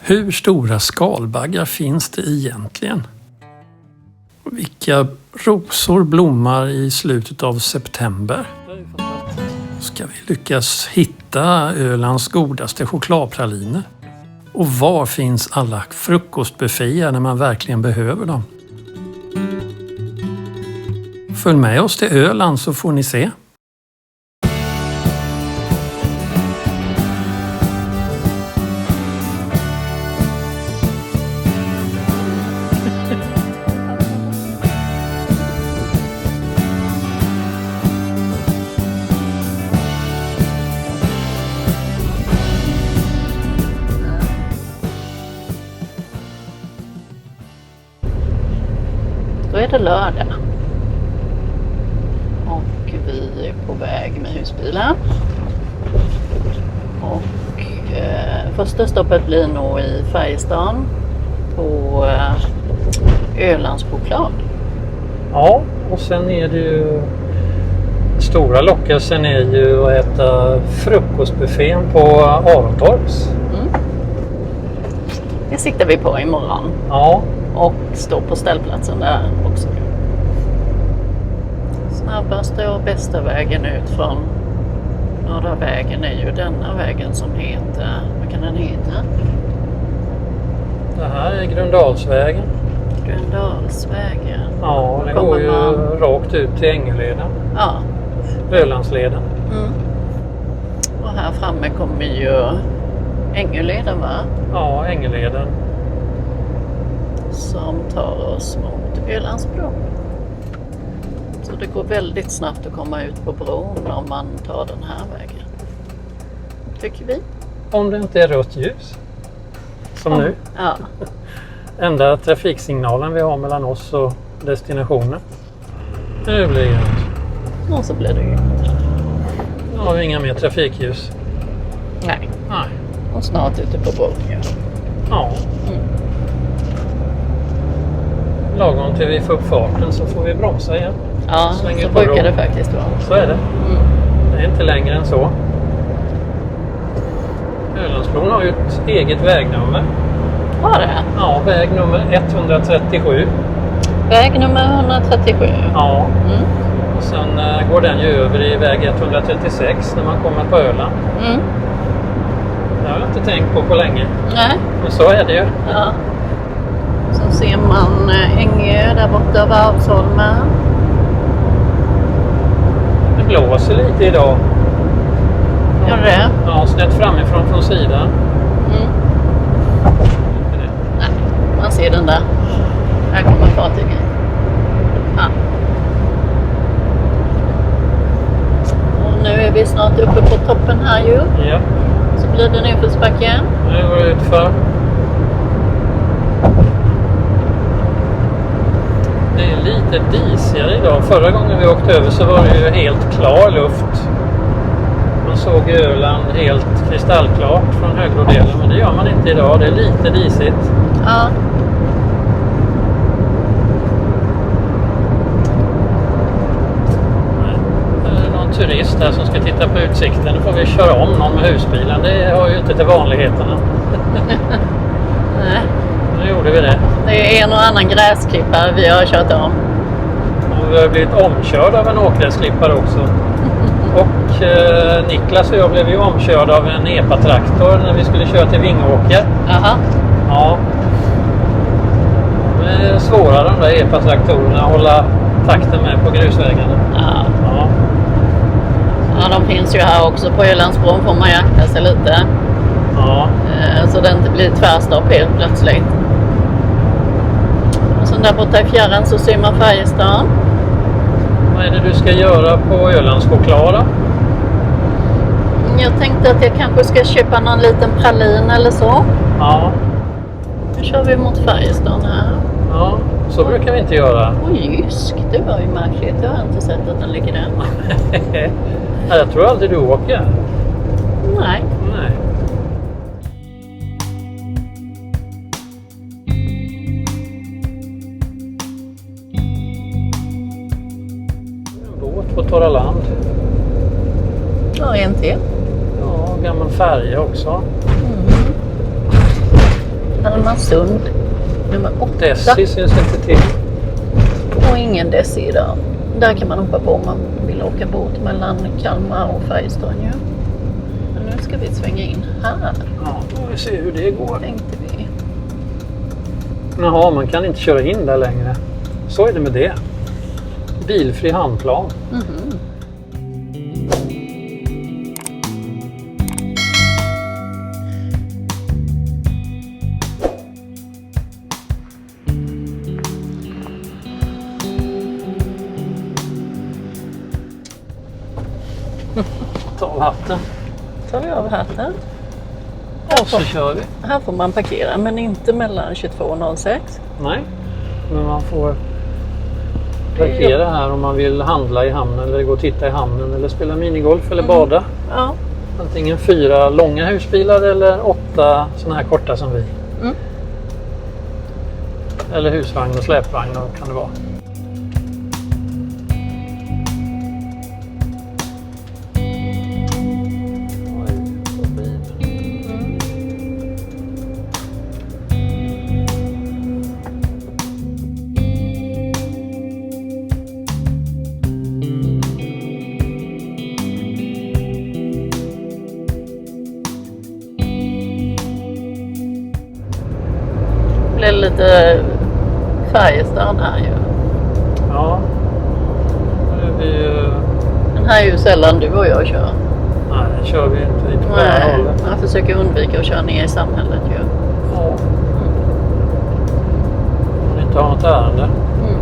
Hur stora skalbaggar finns det egentligen? Vilka rosor blommar i slutet av september? Ska vi lyckas hitta Ölands godaste chokladpraliner? Och var finns alla frukostbufféer när man verkligen behöver dem? Följ med oss till Öland så får ni se. Då är det lördag och vi är på väg med husbilen och första stoppet blir nog i Färjestad på Ölands choklad. Ja, och sen är det ju stora lockelsen är ju att äta frukostbuffén på Arontorps. Det siktar vi på imorgon. Ja. Och stå på ställplatsen där också. Snabbaste och bästa vägen ut från norra vägen är ju denna vägen som heter, vad kan den heta? Det här är Grundalsvägen. Grundalsvägen. Ja, den går ju rakt ut till Ängeleden. Ja. Ölandsleden. Och här framme kommer ju Ängeleden, va? Ja, Ängeleden. Som tar oss mot Ölandsbron. Så det går väldigt snabbt att komma ut på bron om man tar den här vägen. Tycker vi. Om det inte är rött ljus. Som nu. Ja. Enda trafiksignalen vi har mellan oss och destinationen. Nu blir det grönt. Och så blir det grönt. Nu har vi inga mer trafikljus. Nej. Nej. Och snart ute på bron. Ja. Lagom till vi får upp farten så får vi bromsa igen. Ja, Slänger så på brukar bron. det faktiskt vara. Så är det. Det är inte längre än så. Ölandsbron har ju ett eget vägnummer. Har det? Ja, väg nummer 137. Väg nummer 137. Ja. Och sen går den ju över i väg 136 när man kommer på Öland. Det har jag inte tänkt på länge. Nej. Men så är det ju. Ja. Så ser man Ängö där borta av Varvsholmen. Det blåser lite idag. Gör det? Ja, snett framifrån från sidan. Nej, man ser den där. Här kommer fartyget. Ja. Och nu är vi snart uppe på toppen här ju. Ja. Så blir det nedförsbacke. Nu går det utför. Det är lite disigare idag. Förra gången vi åkte över så var det ju helt klar luft. Man såg Öland helt kristallklart från högrodelen. Men det gör man inte idag. Det är lite disigt. Ja. Det är någon turist här som ska titta på utsikten. Nu får vi köra om någon med husbilen. Det har ju inte till vanligheterna. Nej. Nu gjorde vi det. Det är en och annan gräsklippare vi har kört om. Och vi har blivit omkörd av en åkgräsklippare också. Och Niklas och jag blev ju omkörd av en EPA-traktor när vi skulle köra till Vingåker. Jaha. Ja. Det är svårare de där EPA-traktorerna att hålla takten med på grusvägarna. Ja. Ja. Ja, de finns ju här också på Ölandsbron, får man jakta sig lite. Ja. Så det inte blir tvärstopp helt plötsligt. Och sen där borta i fjärran så ser man Färjestad. Vad är det du ska göra på Ölands choklad då? Jag tänkte att jag kanske ska köpa någon liten pralin eller så. Ja. Nu kör vi mot Färjestad här. Ja, så brukar vi inte göra. Oj, Jysk, det var ju märkligt. Jag har inte sett att den ligger där. Nej, jag tror aldrig du åker. Nej. Nej. En båt på Torra land. Ja, en till. Ja, gammal färja också. Kalmarsund, nummer 8. Desi syns inte till. Och ingen Desi där. Där kan man hoppa på om man vill åka båt mellan Kalmar och Färjestad. Ja. Men nu ska vi svänga in här. Ja, då får vi se hur det går. Tänkte vi. Jaha, man kan inte köra in där längre. Så är det med det. Bilfri hamnplan. Mhm. Ta av hatten. Tar vi av hatten. Och så kör vi. Här får man parkera, men inte mellan 22 och 06. Nej, men man får parkera här om man vill handla i hamnen eller gå och titta i hamnen eller spela minigolf eller bada. Ja. Antingen 4 långa husbilar eller 8 såna här korta som vi. Mm. Eller husvagn och släpvagn kan det vara. Det blir lite Färjestad här ju. Ja. Den här är ju sällan du och jag kör. Nej, det kör vi inte på den Nej, hållet. man försöker undvika att köra ner i samhället ju. Ja. Man inte har något ärende. Mm.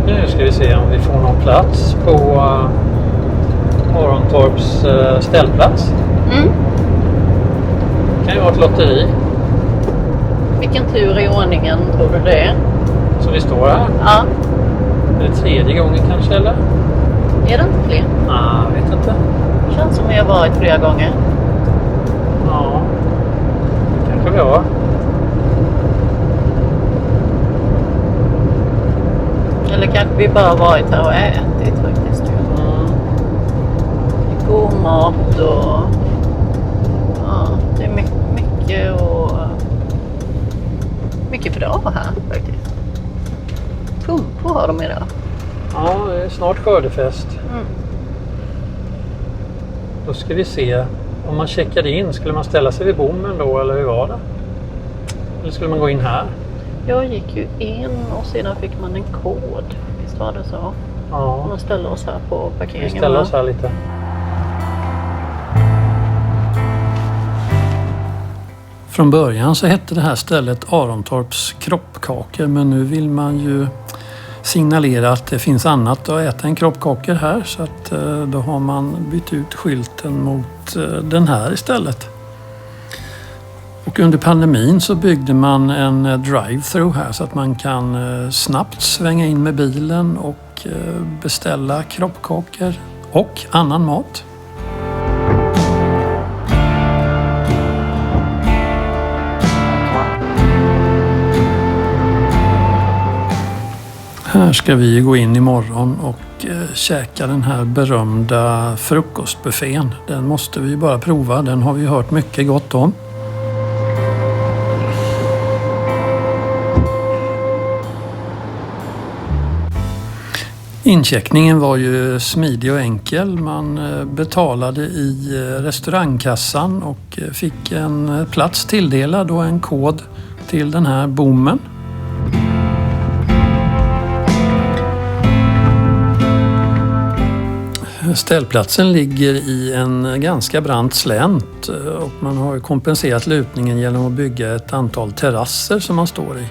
Nu ska vi se om vi får någon plats på Arontorps ställplats. Mm. Det kan ju vara ett lotteri. Vilken tur i ordningen tror du det är? Så vi står här. Ja, Är det 3:e gången kanske eller? är det inte fler? Nej, jag vet inte. Känns som vi har varit flera gånger. Ja, det kanske vi har. Eller kanske vi bara varit här och ätit faktiskt. Ju. Mm. Det är god mat och ja, det är mycket och mycket bra här faktiskt. Pumpor har de idag. Ja, det är snart skördefest. Mm. Då ska vi se. Om man checkade in, skulle man ställa sig vid bommen då eller hur var det? Eller skulle man gå in här? Jag gick ju in och sedan fick man en kod. Visst var det så? Ja, Man ställer oss här på vi parkeringen. ställer oss här lite. Från början så hette det här stället Arontorps kroppkakor, men nu vill man ju signalera att det finns annat att äta än kroppkakor här, så att då har man bytt ut skylten mot den här istället. Och under pandemin så byggde man en drive-thru här så att man kan snabbt svänga in med bilen och beställa kroppkakor och annan mat. Här ska vi gå in imorgon och käka den här berömda frukostbuffén. Den måste vi bara prova, den har vi hört mycket gott om. Incheckningen var ju smidig och enkel. Man betalade i restaurangkassan och fick en plats tilldelad och en kod till den här bommen. Ställplatsen ligger i en ganska brant slänt och man har kompenserat lutningen genom att bygga ett antal terrasser som man står i.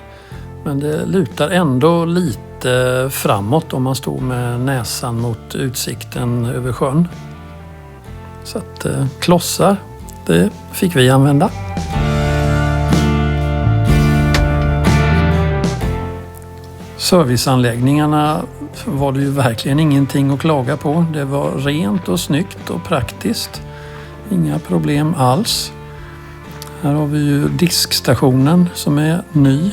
Men det lutar ändå lite framåt om man står med näsan mot utsikten över sjön. Så att klossar, det fick vi använda. serviceanläggningarna var det ju verkligen ingenting att klaga på. Det var rent och snyggt och praktiskt. Inga problem alls. Här har vi ju diskstationen som är ny.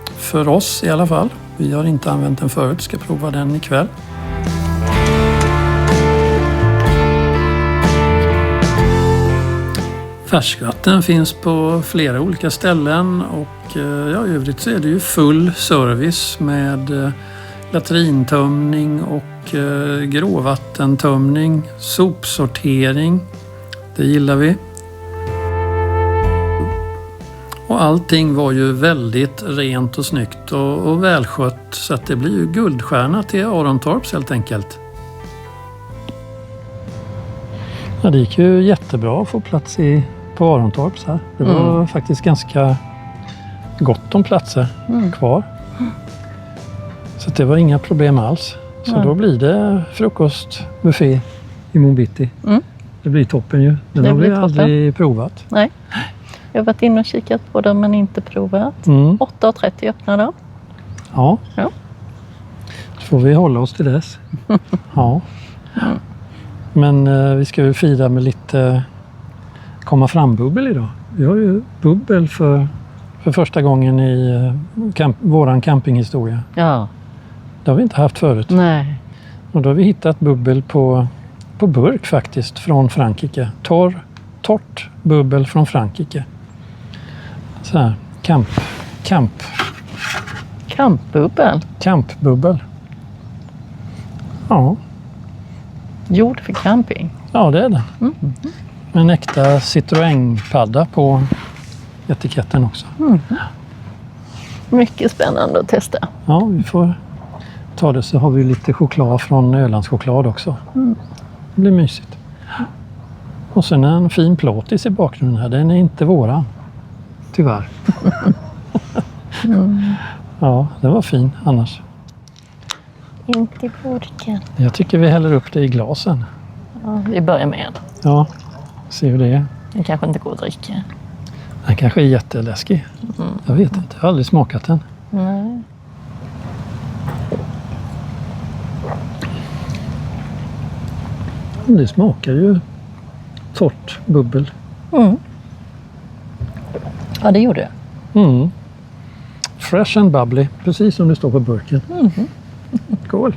För oss i alla fall. Vi har inte använt den förut. Ska prova den ikväll. Färskvatten finns på flera olika ställen och i övrigt så är det ju full service med latrintömning och gråvattentömning, sopsortering. Det gillar vi. Och allting var ju väldigt rent och snyggt och välskött så att det blir ju guldstjärna till Arontorps helt enkelt. Ja, det gick ju jättebra att få plats på Arontorps här. Det var faktiskt ganska gott om platser kvar. Så det var inga problem alls. Så då blir det frukostbuffé i Monbitti. Det blir toppen ju. Den har vi aldrig provat. Nej. Jag har varit inne och kikat på den men inte provat. 8:30 öppnar den. Ja. Så får vi hålla oss till dess. Ja. Men vi ska ju fira med lite komma fram bubbel idag. Vi har ju bubbel för första gången i våran campinghistoria. Ja. Det har vi inte haft förut. Nej. Och då har vi hittat bubbel på burk faktiskt från Frankrike. Torrt bubbel från Frankrike. Så här, Kampbubbel. Kampbubbel. Ja. Gjord för camping. Ja, det är det. En äkta Citroën-padda på etiketten också. Mycket spännande att testa. Ja, vi får ta det så har vi lite choklad från Ölandschoklad också. Det blir mysigt. Och sen en fin plåtis i bakgrunden här. Den är inte våran. Tyvärr. Ja, den var fin annars. Inte i burken. Jag tycker vi häller upp det i glasen. Ja, vi börjar med. Ja, se hur det är. Den kanske inte går att dricka. Den kanske är jätteläskig. Jag vet inte, jag har aldrig smakat den. Nej. Det smakar ju torrt bubbel. Ja, det gjorde det. Fresh and bubbly, precis som det står på burken. Cool.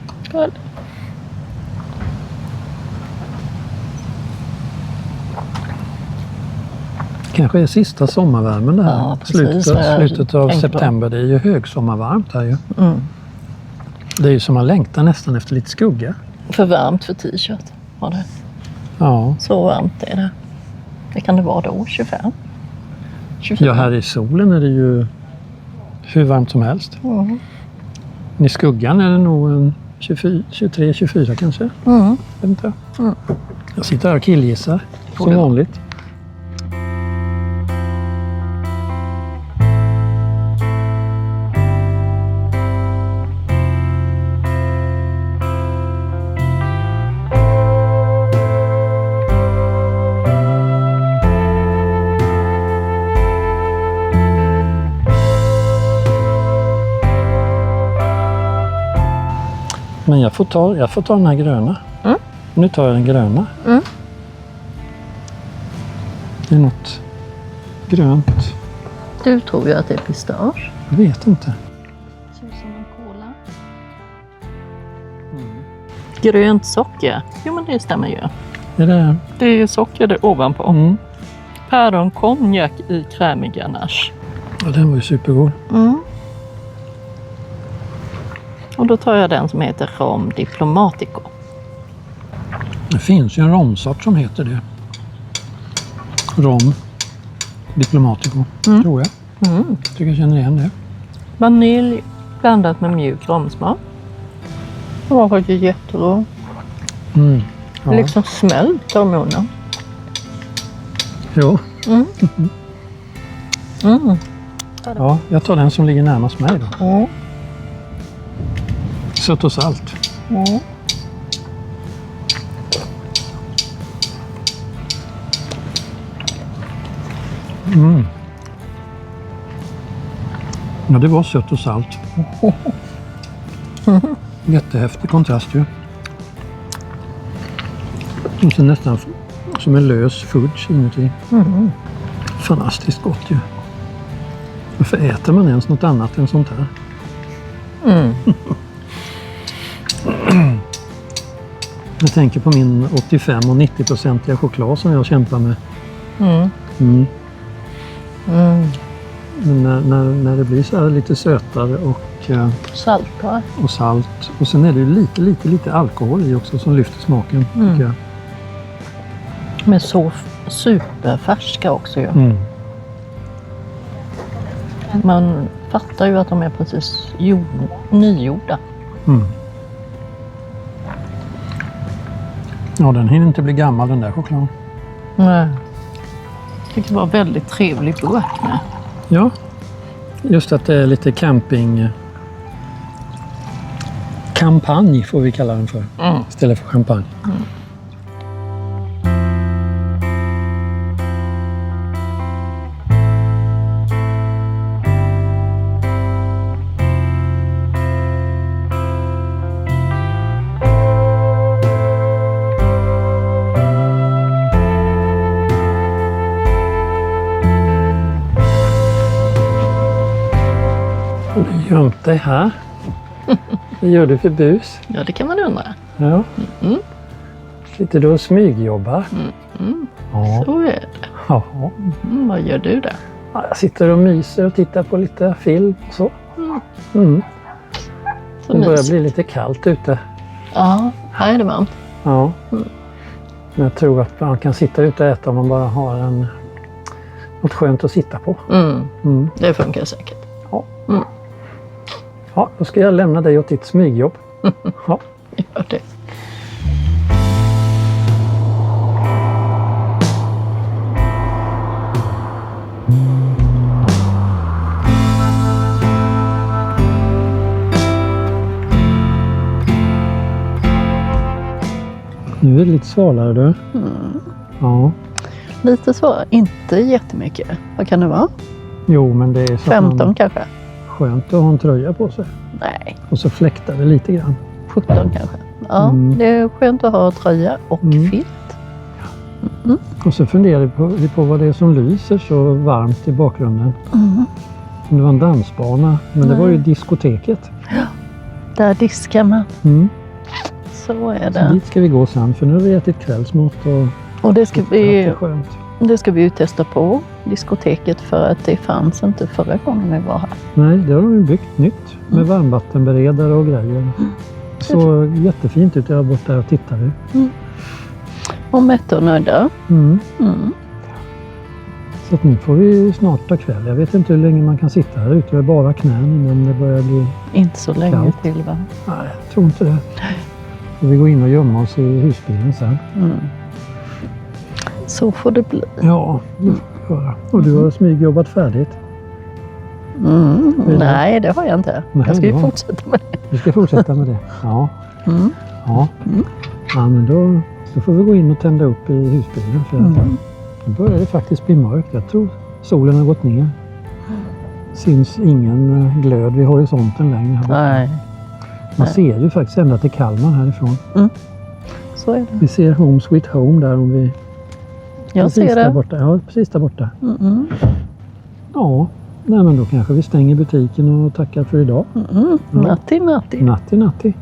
Kanske är sista sommarvärmen det här. Ja, precis. Slutet av september. Det är ju högsommarvarmt här ju. Det är ju som man längtar nästan efter lite skugga. För varmt för t-shirt var det. Ja. Så varmt är det. Det kan det vara då, 25. Ja, här i solen är det ju hur varmt som helst. I skuggan är det nog 23-24 kanske. Jag vet inte. Jag sitter här och killgissar som vanligt. Men jag får ta den här gröna. Nu tar jag den gröna. Det är något grönt. Du tror ju att det är pistage. Jag vet inte. Ser ut som en cola. Grönt socker. Jo, men det stämmer ju. Det är ju socker där ovanpå. Päron konjak i krämig ganache. Ja, den var ju supergod. Och då tar jag den som heter Rom Diplomatico. Det finns ju en romsort som heter det. Rom Diplomatico, tror jag. Jag tycker jag känner igen det. Vanilj blandat med mjuk romsmak. Det var faktiskt jättegod. Ja. Liksom smält av munnen. Jo. Ja, jag tar den som ligger närmast mig då. Sött och salt. Ja, det var sött och salt. Jättehäftig kontrast ju. Och så nästan som en lös fudge inuti. Fantastiskt gott ju. Varför äter man ens något annat än sånt här? Jag tänker på min 85 och 90-procentiga choklad som jag kämpar med. Men när det blir så här lite sötare och salt. Och sen är det ju lite alkohol i också som lyfter smaken. Men så superfärska också ju. Man fattar ju att de är precis nygjorda. Ja, den hinner inte bli gammal den där chokladen. Nej. Jag tycker det var väldigt trevlig burk med. Ja, just att det är lite kampanj får vi kalla den för. Istället för champagne. Gömt dig här. Vad gör du för bus? Ja, det kan man undra. Ja. Sitter du och smygjobbar? Ja. Så är det. Ja. Vad gör du där? Ja, jag sitter och myser och tittar på lite film och så. Det börjar bli lite kallt ute. Ja, här är det varmt. Ja. Men jag tror att man kan sitta ute och äta om man bara har något skönt att sitta på. Det funkar säkert. Ja. Ja, då ska jag lämna dig åt ditt smygjobb. Ja. Gör det. Nu är det lite svalare du. Ja. Lite svårare, inte jättemycket. Vad kan det vara? Jo, men det är så 15 kanske? Skönt att ha en tröja på sig. Nej. Och så fläktar det lite grann. 17 kanske. Ja, det är skönt att ha tröja och filt. Och så funderar vi på vad det är som lyser så varmt i bakgrunden. Det var en dansbana, men det var ju diskoteket. Ja, där diskar man. Så är det. Så dit ska vi gå sen, för nu har vi ätit kvällsmat och det ska det skönt. Det ska vi ju testa på diskoteket för att det fanns inte förra gången vi var här. Nej, det har de byggt nytt med varmvattenberedare och grejer. Så jättefint ut. Jag var borta där och tittade. Och mätta och nöjda. Så att nu får vi snart ta kväll. Jag vet inte hur länge man kan sitta här ute med bara knän innan det börjar bli inte så länge kallt. Till va? Nej, jag tror inte det. Så vi går in och gömmer oss i husbilen sen. Så får det bli. Ja, det får vi göra. Och du har smygjobbat färdigt? Nej, det har jag inte. Nej, jag ska ju fortsätta med det. Du ska fortsätta med det? Ja. Ja, men då får vi gå in och tända upp i husbilen. För nu börjar det faktiskt bli mörkt. Jag tror solen har gått ner. Syns ingen glöd vid horisonten längre. Nej. Man ser ju faktiskt ända till Kalmar härifrån. Så är det. Vi ser Home Sweet Home där om vi... Jag ser det. Där borta. Ja, precis där borta. Ja, nej, men då kanske vi stänger butiken och tackar för idag. Natti, natti. Natti, natti.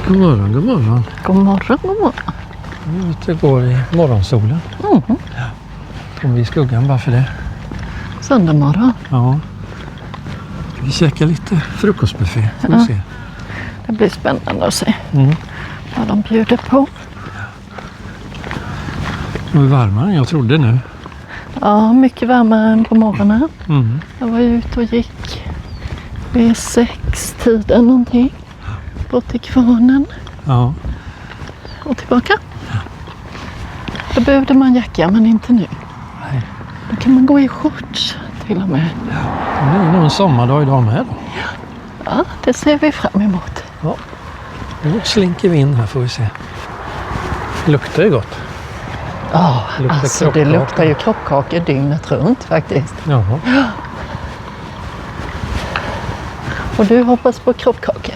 God morgon, god morgon. God morgon, god morgon. Ute går i morgonsolen. Kommer vi i skuggan bara för det. Söndag morgon. Ja. Vi käkar lite frukostbuffé. Får vi se. Det blir spännande att se vad de bjuder på. Det var varmare än jag trodde nu. Ja, mycket varmare än på morgonen. Jag var ute och gick vid 6-tiden någonting. Bort till kvarnen. Ja. Och tillbaka. Då behövde man jacka, men inte nu. Nej. Då kan man gå i shorts till och med. Det är nog en sommardag idag med då. Ja, det ser vi fram emot. Ja, nu slinker vi in här får vi se. Luktar det gott? Ja, alltså det luktar ju kroppkakor dygnet runt faktiskt. Jaha. Och du hoppas på kroppkakor?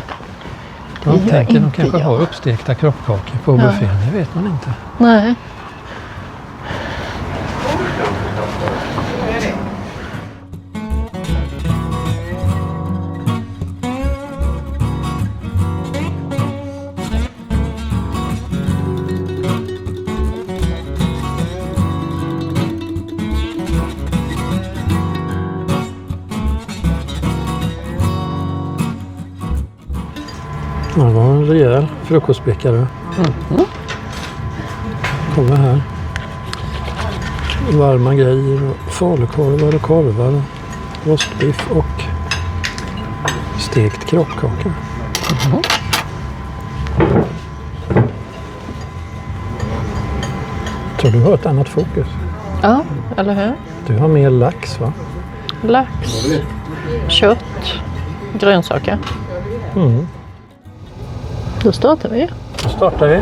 Jag tänker de kanske har uppstekta kroppkakor på buffén, det vet man inte. Nej. Ja, det var en rejäl frukostbäckare. Kommer här. Varma grejer och falukorvar och korvar och rostbiff och stekt kroppkaka. Tror du har ett annat fokus? Ja, eller hur? Du har mer lax, va? Lax, kött, grönsaker. Mm. Då startar vi. Då startar vi.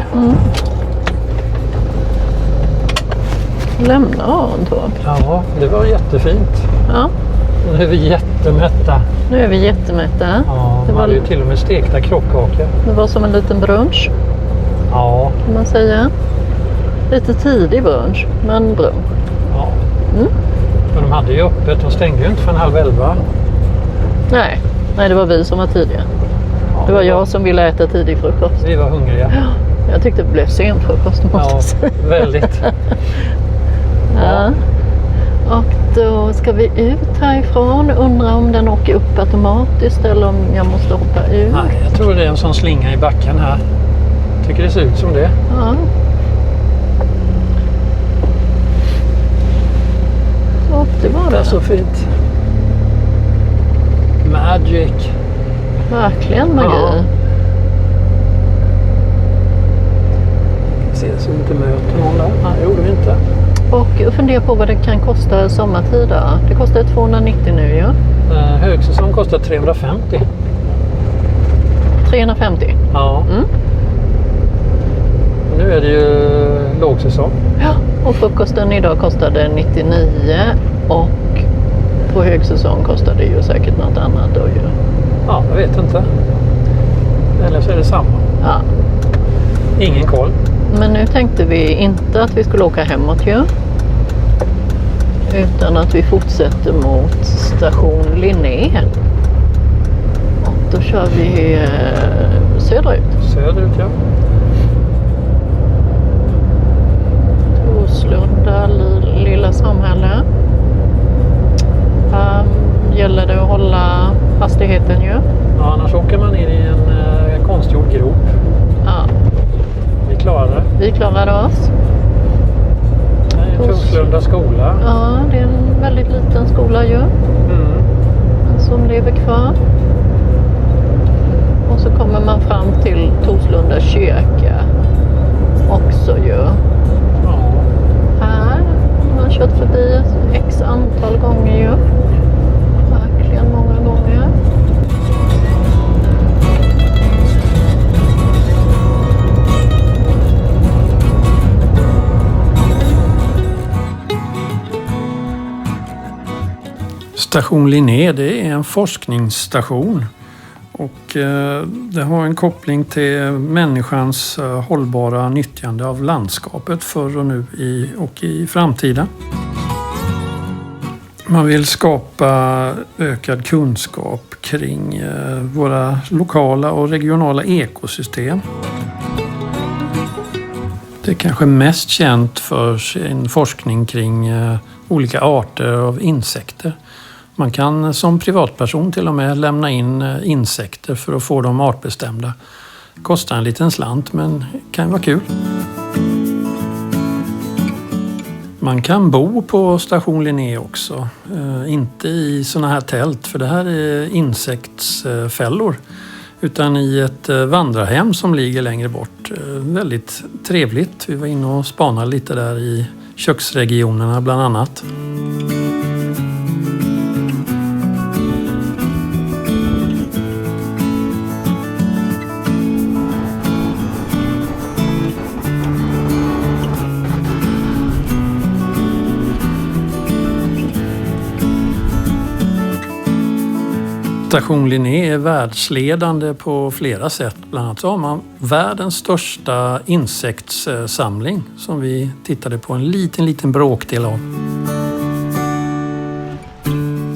Lämna Arentorp. Ja, det var jättefint. Ja. Nu är vi jättemätta. Nu är vi jättemätta. Ja, det var ju till och med stekta kroppkakor. Det var som en liten brunch. Ja. Kan man säga. Lite tidig brunch, men brunch. Ja. Men de hade ju öppet. De stängde ju inte för 10:30. Nej, det var vi som var tidiga. Ja, det var jag som ville äta tidig frukost. Vi var hungriga. Ja, jag tyckte det blev sent frukost. Ja, väldigt. Ja. Och då ska vi ut härifrån. Undrar om den åker upp automatiskt eller om jag måste hoppa ut. Nej, jag tror det är en sån slinga i backen här. Tycker det ser ut som det. Ja. Så det var det. Det är så fint. Magic. Verkligen magi. Ja. Ser så inte möter någon där. Nej, gjorde vi inte. Och jag funderar på vad det kan kosta sommartid. Det kostar 290 nu ju. Högsäsong kostar 350. 350? Ja. Nu är det ju lågsäsong. Ja, och frukosten idag kostade 99 och på högsäsong kostar det ju säkert något annat då ju. Ja, jag vet inte. Eller så är det samma. Ja. Ingen koll. Men nu tänkte vi inte att vi skulle åka hemåt ju. Utan att vi fortsätter mot station Linné. Och då kör vi söderut. Söderut, ja. Torslunda, lilla samhälle. Gäller det att hålla hastigheten ju. Ja, annars åker man in i en konstgjord grop. Ja. Vi klarade det. Vi klarade oss. Det är Torslunda skola. Ja, det är en väldigt liten skola ju. Som lever kvar. Och så kommer man fram till Torslunda kyrka också ju. Ja. Här har man kört förbi x antal gånger ju. Verkligen många gånger. Station Linné, det är en forskningsstation och det har en koppling till människans hållbara nyttjande av landskapet förr och nu och i framtiden. Man vill skapa ökad kunskap kring våra lokala och regionala ekosystem. Det är kanske mest känt för sin forskning kring olika arter av insekter. Man kan som privatperson till och med lämna in insekter för att få dem artbestämda. Kostar en liten slant men kan vara kul. Man kan bo på station Linné också. Inte i såna här tält för det här är insektsfällor. Utan i ett vandrarhem som ligger längre bort. Väldigt trevligt. Vi var inne och spanade lite där i köksregionerna bland annat. Station Linné är världsledande på flera sätt. Bland annat så har man världens största insektssamling som vi tittade på en liten bråkdel av.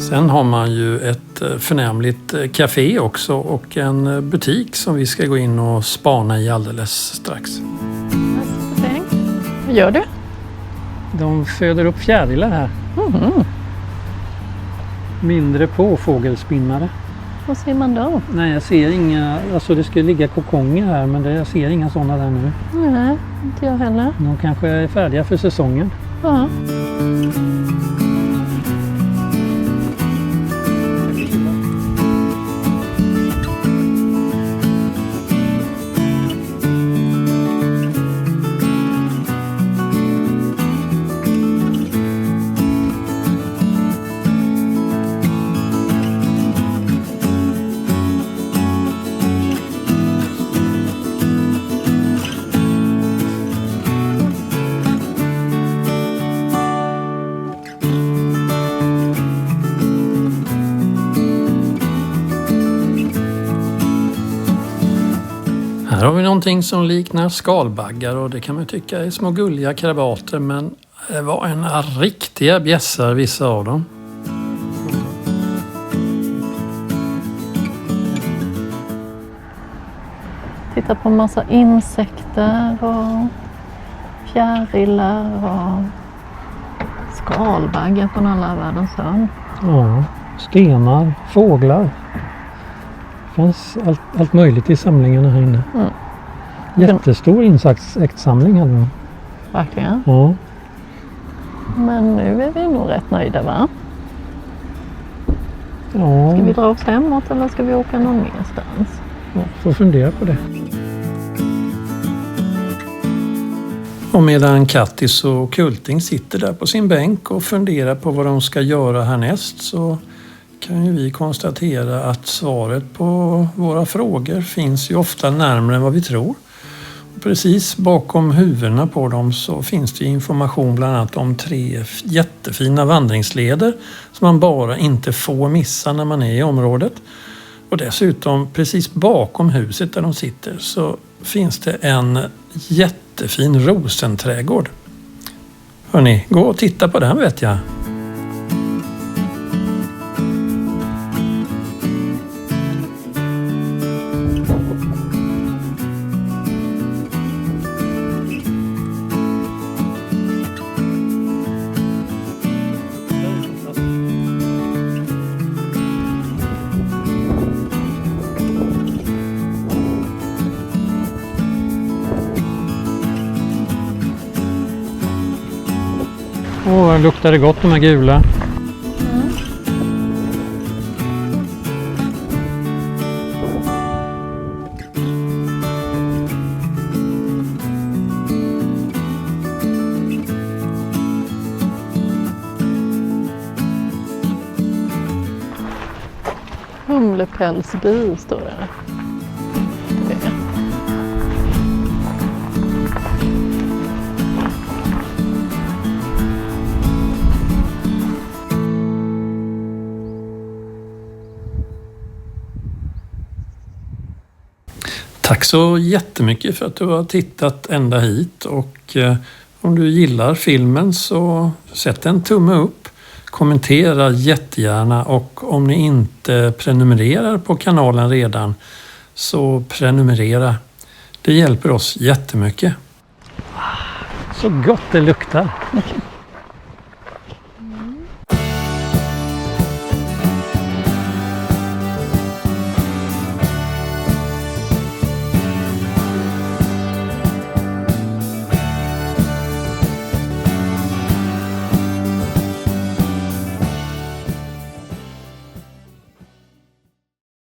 Sen har man ju ett förnämligt café också och en butik som vi ska gå in och spana i alldeles strax. Vad gör du? De föder upp fjärilar här. Mm. Mindre påfågelspinnare. Vad ser man då? Nej, jag ser inga. Alltså det ska ligga kokonger här men jag ser inga sådana där nu. Nej, inte jag heller. De kanske är färdiga för säsongen. Ja. Här har vi någonting som liknar skalbaggar och det kan man tycka är små gulliga krabater men det var en riktiga bjässar vissa av dem. Titta på en massa insekter och fjärilar och skalbaggar från alla världens hörn. Ja, stenar, fåglar. Det fanns allt möjligt i samlingarna här inne. Mm. Jättestor insektssamling hade de. Verkligen. Ja. Men nu är vi nog rätt nöjda, va? Ja, Ska vi dra oss hemåt eller ska vi åka någon merstans? får fundera på det. Och medan Kattis och Kulting sitter där på sin bänk och funderar på vad de ska göra härnäst så kan ju vi konstatera att svaret på våra frågor finns ju ofta närmare än vad vi tror. Och precis bakom huvudena på dem så finns det information bland annat om 3 jättefina vandringsleder som man bara inte får missa när man är i området. Och dessutom precis bakom huset där de sitter så finns det en jättefin rosenträdgård. Hörrni, gå och titta på den vet jag. Åh, luktar det gott de här gula. Humlepälsby står det. Tack så jättemycket för att du har tittat ända hit och om du gillar filmen så sätt en tumme upp, kommentera jättegärna och om ni inte prenumererar på kanalen redan så prenumerera. Det hjälper oss jättemycket. Så gott det luktar!